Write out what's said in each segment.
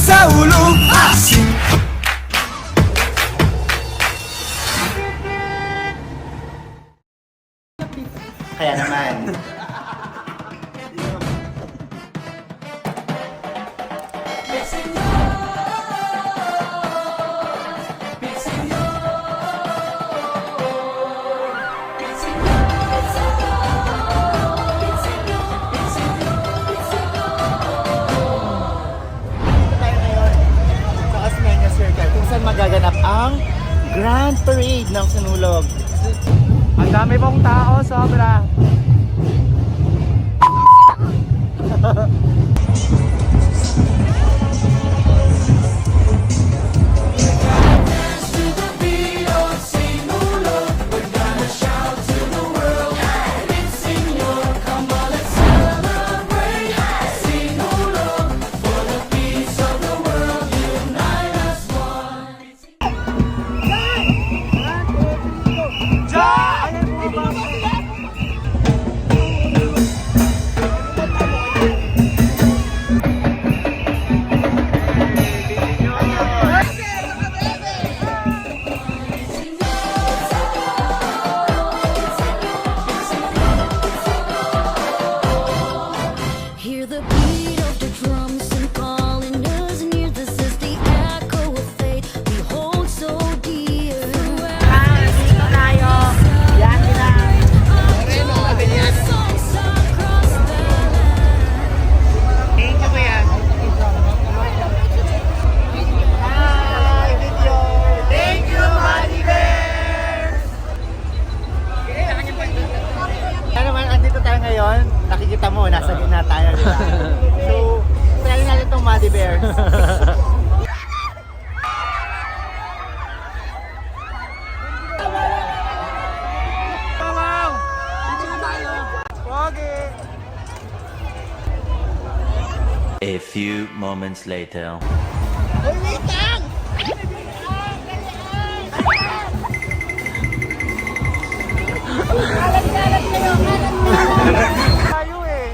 sa ulo. Kaya naman. Magaganap ang Grand Parade ng Sinulog. Ang dami pong tao, sobra. Hear the beat of the drums and calling us near. This is the echo of fate we hold so dear. Dito tayo. Yan na. Songs across the land. Thank you, kuya. Hi, video. Thank you, Honey Bear. Kaya naman, andito tayo ngayon. Nakikita mo, nasa gitna tayo, di ba? So, try natin itong Muddy Bears. A few moments later. Tayo eh.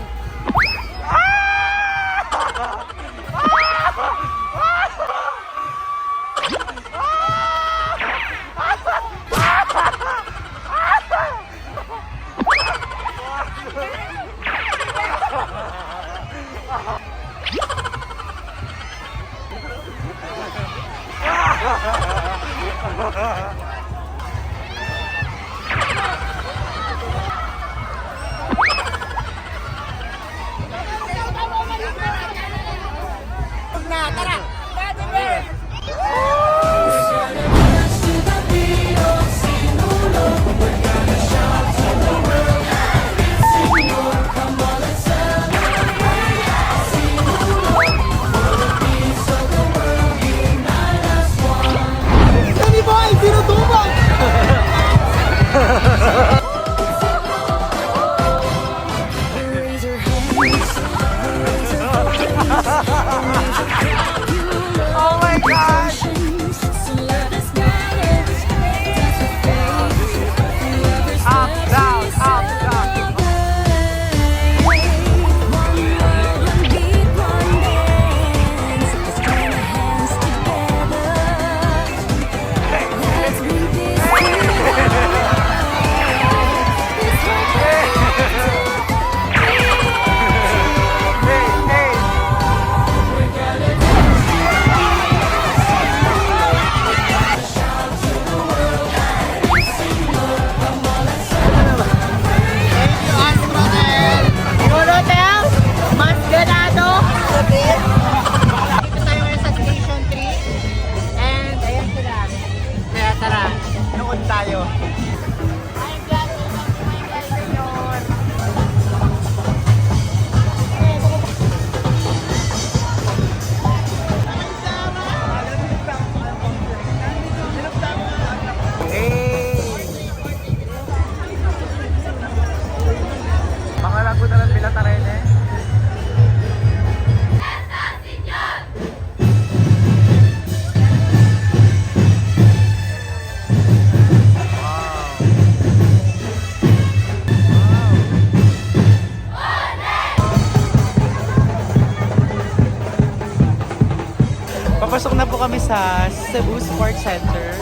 Papasok na po kami sa Cebu Sports Center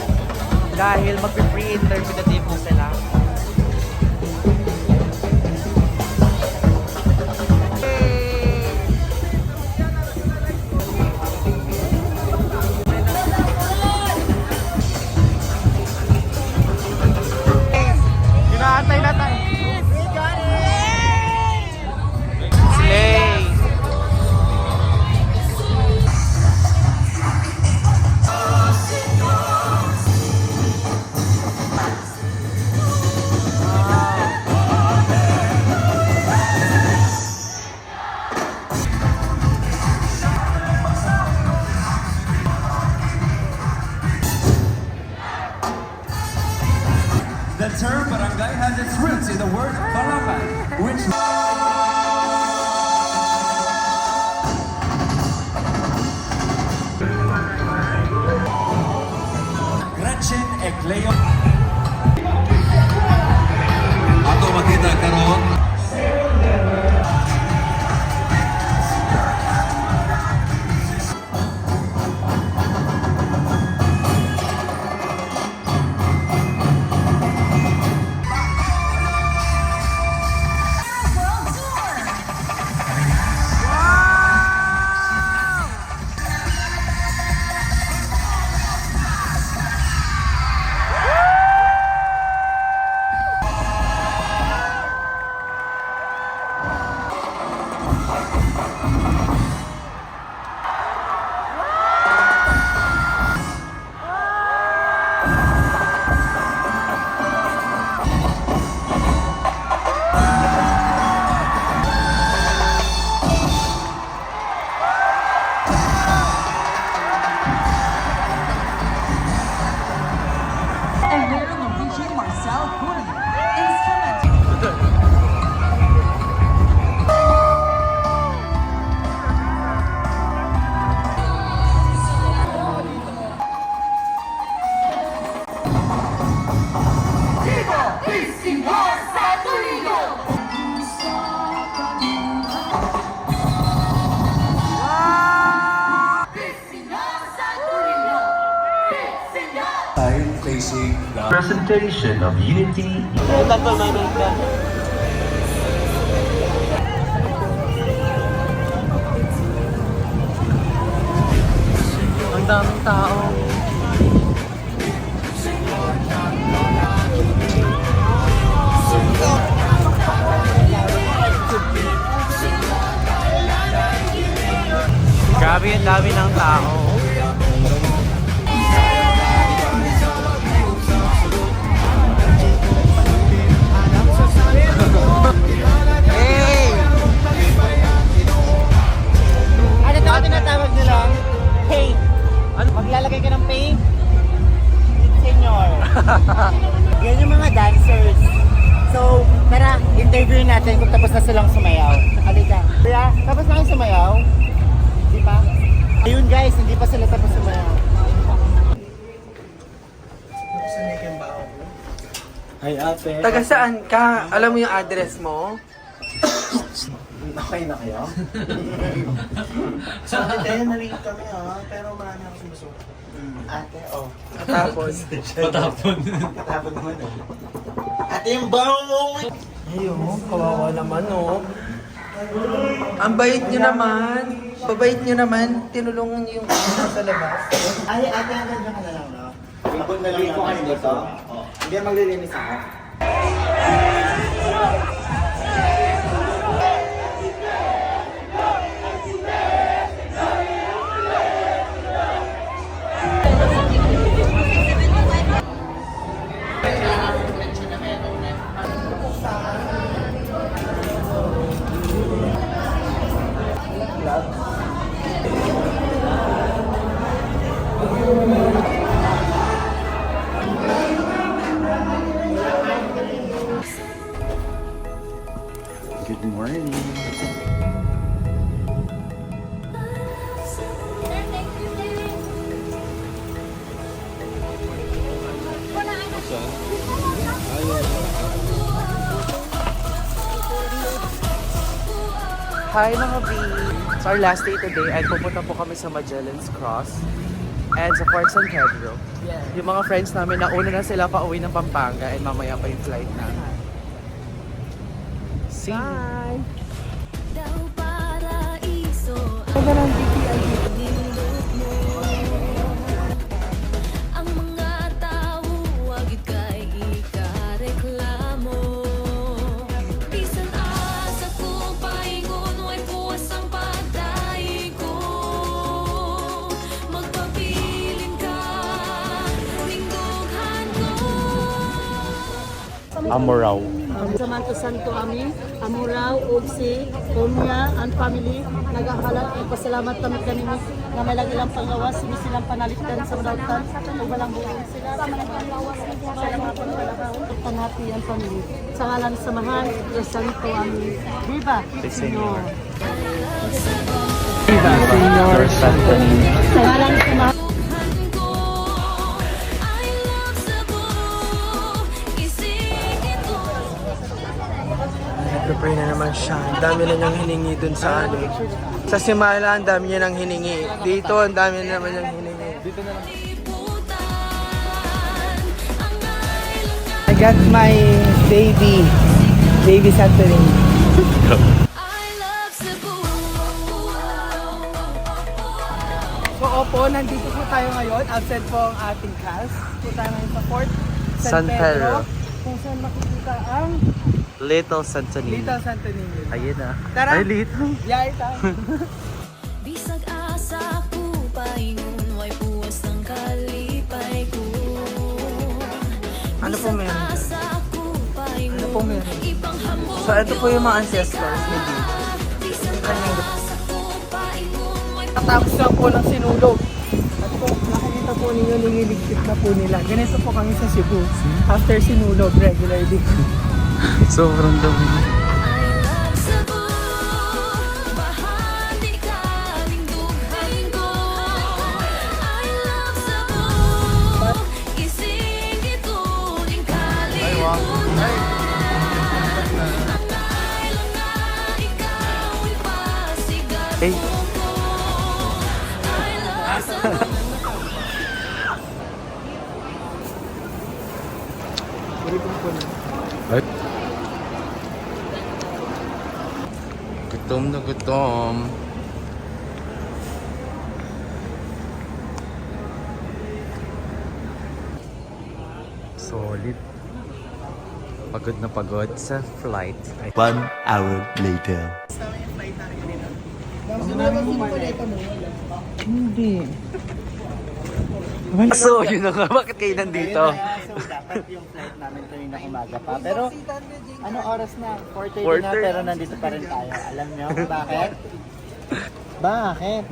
dahil mag-free interview na din po sila. Inaantay na tayo. Slay! The term barangay has its roots in the word barangay, which Gretchen Ecleo. Ato makita karon. And meron ng DJ Marcel Cunha. Instrumental. Facing the Presentation of Unity. Ang daming tao. Grabe ang dami ng tao. Hey! Ano ito ang tinatawag nilang paint? Ano? Maglalagay ka ng paint? Senyor. Yan yung mga dancers. So, tara, interviewin natin kung tapos na silang sumayaw. Halika. Kaya, tapos na kayong sumayaw? Di ba? Ayun guys, hindi pa sila tapos sumayaw. Ay ate. Taga saan ka? Alam mo yung address mo? Nakay na kayo? Sabi tayo, nalilito kami ha, pero marami akong sumusunod. Ate, oh. Tapos. Katapon naman oh. Ate, yung bango mo! Ayun, kawawa naman oh. Ang bait nyo naman. Babait nyo naman. Tinulungan nyo yung nasa labas. Ay, ate, hanggang dyan ka na lang, no? Abot na lang namin dito. Hindi maglilinis ako. Hi mga B! It's our last day today and pupunta po kami sa Magellan's Cross and sa Fort San Pedro. Yung mga friends namin, nauna na sila pa uwi ng Pampanga and mamaya pa yung flight namin. See you! Daw paraiso ang mga tao wagit kay ikareklamo. Bisan asa ko paingon way puwas ang pagdaig ko. Magpabilin ka lingdughan ko. Amorao. Sa Manto Santo amin, Amurao, Ugsi, Kumya, and family, nagahalat ay pasalamat kami kanimo nga may lagi lang pangawas, sini silang panalikdan sa dautan, ug walang buong sila. Salamat po tanghati ang family. Sa ngalan sa mahal, Diyos Santo amin. Viva! Señor! Viva Señor Santo Niño. Sa ngalan sa mahal, Prepare na naman siya. Ang dami na niyang hiningi dun sa ano. Sa Simala, ang dami niya nang hiningi. Dito, ang dami na naman niyang hiningi. Dito na lang. I got my baby. Baby Santorini. So, opo, nandito po tayo ngayon. Absent po ang ating cast. Po tayo ngayon sa Fort San Pedro. Kung saan makikita ang Little Santo Niño. Little Santo Niño. Ayun na. Tara! Ay, little. Yeah, ito. Bisag asa ko paingon way puwas ang kalipay ko. Ano po meron? Asa ko paingon Ano po meron? ibang hamon. So, ito po yung mga ancestors ni Dee. Bisag asa ko paingon way Tapos lang po ng sinulog. At po, nakikita po ninyo, nililigpit na po nila. Ganito po kami sa Cebu. After sinulog, regularly. Sobrang dami. I love Cebu. Bahagi ka lingdughan ko. I love Cebu. Gising ito ning kalimutan. Ang island na ikaw ipasigat Hey. ko. I love Cebu. Gutom na gutom. Solid. Pagod na pagod sa flight. Ay, 1 hour later. Hindi. so, yun na nga. Bakit kayo nandito? So, dapat yung flight namin kanina umaga pa. Pero, ano oras na? 4:30 na, 4:30. pero nandito pa rin tayo. Alam nyo kung bakit? Bakit?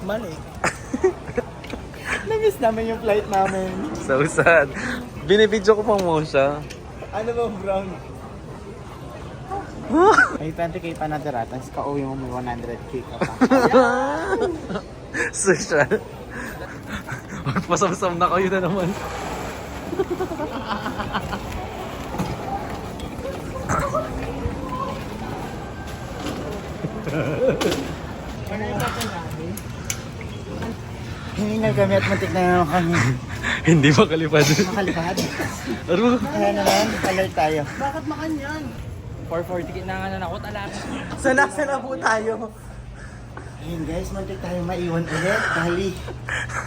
Mali. Namiss namin yung flight namin. So sad. Binibidyo ko pang mo siya. Ano ba, brown? May 20k pa na tira, tapos ka-uwi mo may 100k ka pa. Social. Magpasamsam na kayo na naman. Hiningal kami at muntik na naman kami. Hindi makalipad. Makalipad. Ano? Kaya naman, alert tayo. Bakit makanyan? 4:40 na nga na alam. So, nasa na po tayo? Ayun guys, muntik tayo maiwan ulit dahil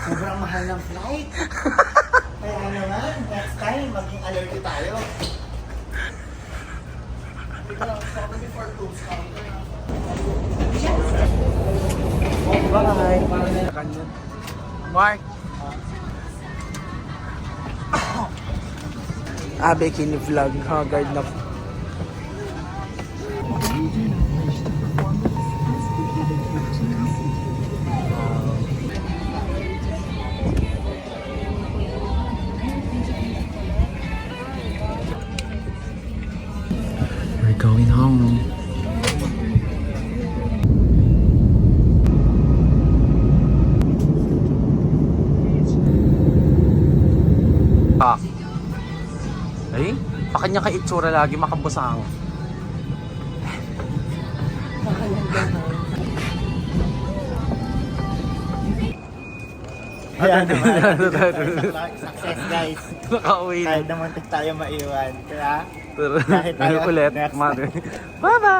sobrang mahal ng flight. Kaya naman, next time, maging alert tayo. Bye! Mark! Abe kini-vlog, haggard na. We're going home. Ay, pakanya ka itsura lagi makabusang. Ayan naman. Success guys. Nakauwi na. Kahit naman tayo maiwan. Kaya, Pero, kahit tayo ulit. next Bye-bye!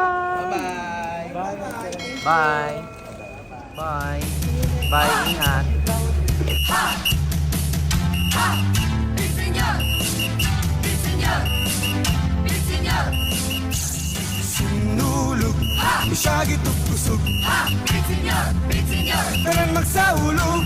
Bye! Bye! Bye! Ingat! Sinulog, isyagi ito pusog. Pero magsaulog